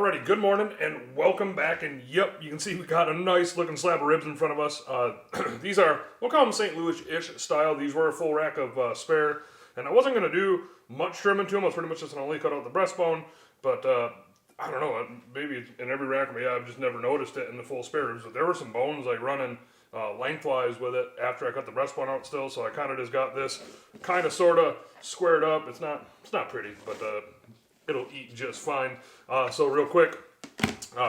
Alrighty, good morning and welcome back. And yep, you can see we got a nice looking slab of ribs in front of us. These are, we'll call them St. Louis-ish style. These were a full rack of spare. And I wasn't going to do much trimming to them. I was pretty much just going to only cut out the breastbone. But I don't know, maybe in every rack, maybe I've just never noticed it in the full spare ribs. But there were some bones like running lengthwise with it after I cut the breastbone out still. So I kind of just got this kind of sort of squared up. It's not pretty, but it'll eat just fine. So real quick,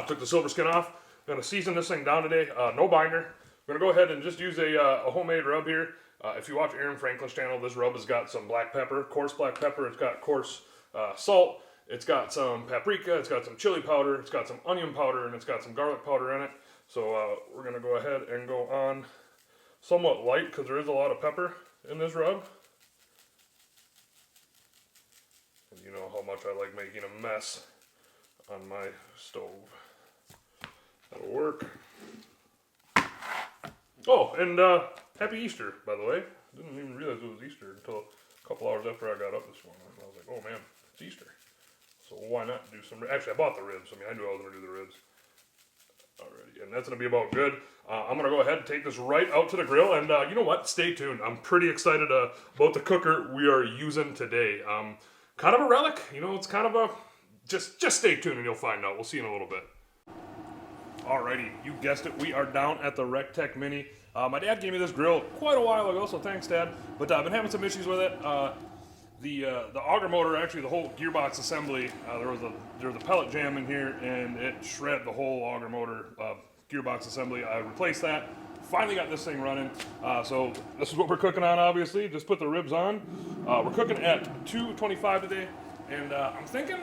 took the silver skin off. Gonna season this thing down today. No binder. Gonna go ahead and just use a homemade rub here. If you watch Aaron Franklin's channel, this rub has got some black pepper, coarse black pepper. It's got coarse salt. It's got some paprika. It's got some chili powder. It's got some onion powder, and it's got some garlic powder in it. So we're gonna go ahead and go on somewhat light because there is a lot of pepper in this rub. And you know how much I like making a mess on my stove. That'll work. Oh, and happy Easter, by the way. Didn't even realize it was Easter until a couple hours after I got up this morning. I was like, oh man, it's Easter. So why not do some... Actually, I bought the ribs. I mean, I knew I was going to do the ribs. Alrighty, and that's going to be about good. I'm going to go ahead and take this right out to the grill. And you know what? Stay tuned. I'm pretty excited about the cooker we are using today. Kind of a relic. You know, it's kind of a... Just stay tuned and you'll find out. We'll see you in a little bit. Alrighty, you guessed it. We are down at the RecTech Mini. My dad gave me this grill quite a while ago, so thanks, Dad. But I've been having some issues with it. The auger motor, actually the whole gearbox assembly, there was a pellet jam in here, and it shredded the whole auger motor gearbox assembly. I replaced that. Finally got this thing running. So this is what we're cooking on, obviously. Just put the ribs on. We're cooking at 225 today, and I'm thinking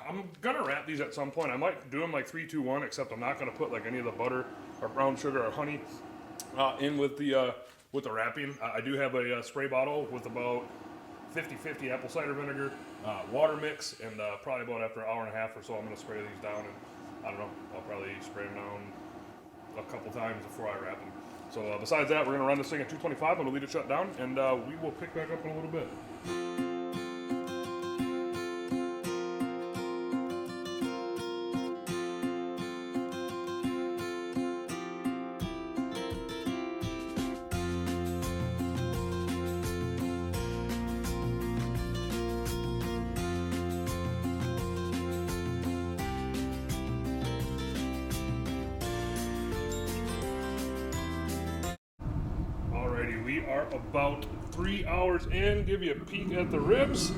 I'm gonna wrap these at some point. I might do them like 3, 2, 1, except I'm not gonna put like any of the butter or brown sugar or honey in with the wrapping. I do have a spray bottle with about 50-50 apple cider vinegar, water mix, and probably about after an hour and a half or so, I'm gonna spray these down. And I don't know, I'll probably spray them down a couple times before I wrap them. So besides that, we're gonna run this thing at 225. I'm gonna leave it shut down, and we will pick back up in a little bit. We are about 3 hours in. Give you a peek at the ribs.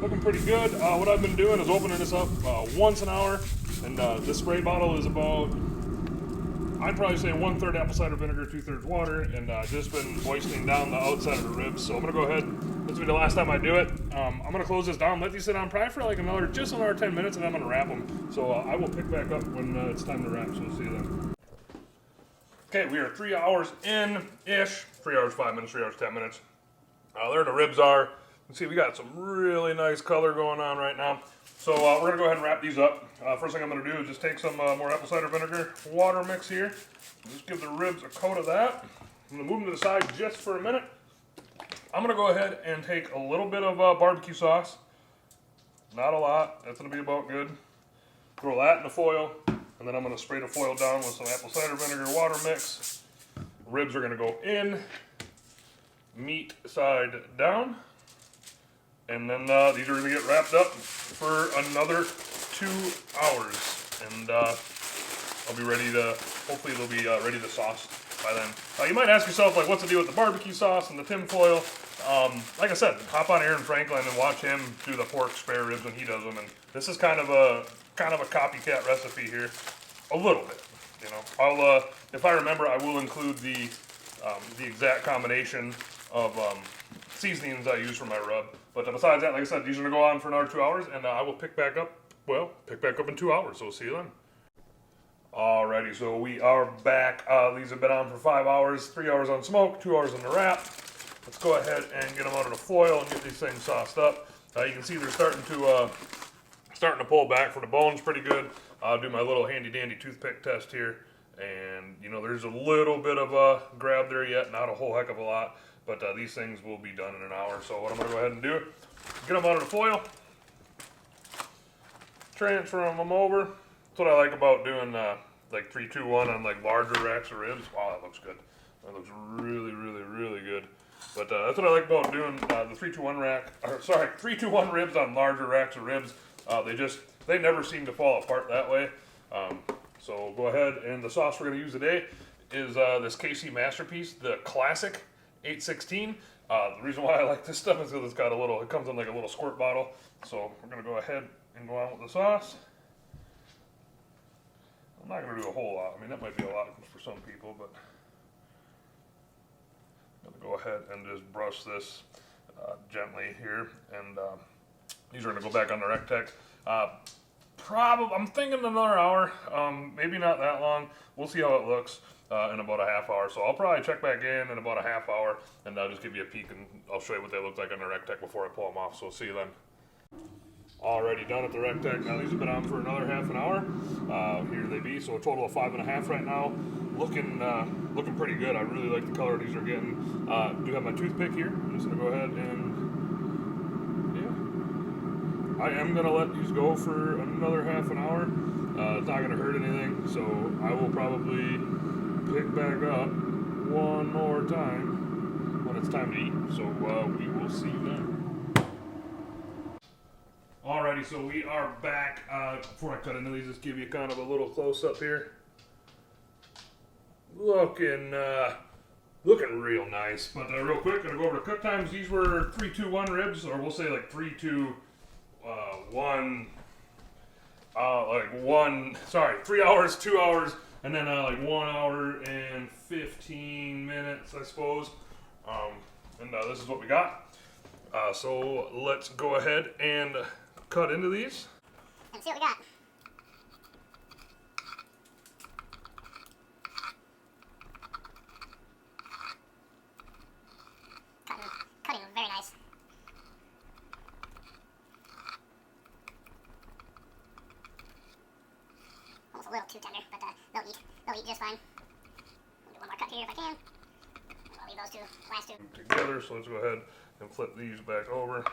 Looking pretty good. What I've been doing is opening this up once an hour, and this spray bottle is about, I'd probably say 1/3 apple cider vinegar, 2/3 water, and just been moistening down the outside of the ribs. So I'm gonna go ahead. This will be the last time I do it. I'm gonna close this down, let these sit on probably for like just another 10 minutes, and I'm gonna wrap them. So I will pick back up when it's time to wrap. So we'll see you then. Okay, we are 3 hours in-ish. 3 hours, 5 minutes, 3 hours, 10 minutes. There the ribs are. You can see we got some really nice color going on right now. So we're gonna go ahead and wrap these up. First thing I'm gonna do is just take some more apple cider vinegar water mix here. Just give the ribs a coat of that. I'm gonna move them to the side just for a minute. I'm gonna go ahead and take a little bit of barbecue sauce. Not a lot, that's gonna be about good. Throw that in the foil. And then I'm going to spray the foil down with some apple cider vinegar water mix. Ribs are going to go in, meat side down, and then these are going to get wrapped up for another 2 hours. And I'll be ready to, hopefully they'll be ready to sauce by then. You might ask yourself, like, what's the deal with the barbecue sauce and the tin foil? Like I said, hop on Aaron Franklin and watch him do the pork spare ribs when he does them. And this is kind of a copycat recipe here, a little bit. You know, I'll if I remember, I will include the exact combination of seasonings I use for my rub. But besides that, like I said, these are gonna go on for another 2 hours, and I will pick back up. Well, pick back up in 2 hours. So we'll see you then. Alrighty, so we are back. These have been on for 5 hours, 3 hours on smoke, 2 hours on the wrap. Let's go ahead and get them out of the foil and get these things sauced up. You can see they're starting to pull back from the bones pretty good. I'll do my little handy dandy toothpick test here, and you know there's a little bit of a grab there yet, not a whole heck of a lot, but these things will be done in an hour. So what I'm going to go ahead and do, get them out of the foil, transferring them over. That's what I like about doing like 3, 2, 1 on like larger racks of ribs. Wow, that looks good. That looks really, really, really good. But that's what I like about doing the 3, 2, 1 rack. Or sorry, 3, 2, 1 ribs on larger racks of ribs. They never seem to fall apart that way. So go ahead, and the sauce we're going to use today is this KC Masterpiece, the classic 816. The reason why I like this stuff is because it comes in like a little squirt bottle. So we're going to go ahead and go on with the sauce. I'm not going to do a whole lot. I mean, that might be a lot for some people, but I'm going to go ahead and just brush this gently here. And these are going to go back on the Rectech. Probably, I'm thinking another hour, maybe not that long. We'll see how it looks in about a half hour. So I'll probably check back in about a half hour, and I'll just give you a peek, and I'll show you what they look like on the Rectech before I pull them off. So see you then. Already done at the Rectech. Now these have been on for another half an hour. Here they be. So a total of 5.5 right now. Looking pretty good. I really like the color these are getting. Do have my toothpick here. I'm just gonna go ahead and I am going to let these go for another half an hour. It's not going to hurt anything, so I will probably pick back up one more time when it's time to eat. So we will see you then. Alrighty, so we are back. Before I cut into these, just give you kind of a little close-up here. Looking real nice. But real quick, going to go over the cook times. These were 3, 2, 1 ribs, or we'll say like 3, 2, 3 hours, 2 hours, and then like 1 hour and 15 minutes, I suppose. And this is what we got. So let's go ahead and cut into these. And see what we got. Cutting very nice. Almost a little too tender, but they'll eat just fine. I'll do one more cut here if I can. I'll leave those last two Together, so let's go ahead and flip these back over.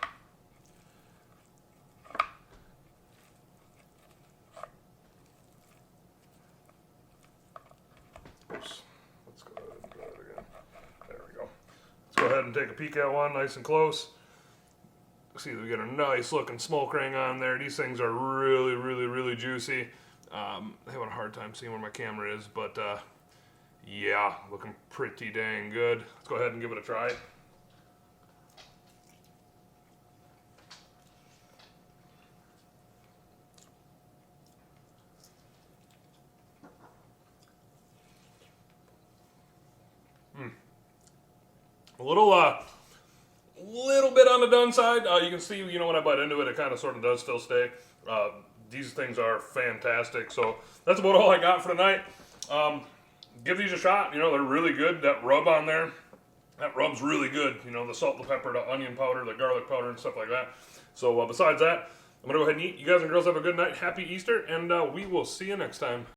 Oops. Let's go ahead and try it again. There we go. Let's go ahead and take a peek at one, nice and close. See, we get a nice looking smoke ring on there. These things are really, really, really juicy. I'm having a hard time seeing where my camera is, but yeah, looking pretty dang good. Let's go ahead and give it a try. A little bit on the done side. You can see, when I bite into it, it kind of sort of does still stay. These things are fantastic. So that's about all I got for tonight. Give these a shot. They're really good. That rub on there, that rub's really good. The salt, the pepper, the onion powder, the garlic powder, and stuff like that. So besides that, I'm going to go ahead and eat. You guys and girls have a good night. Happy Easter, and we will see you next time.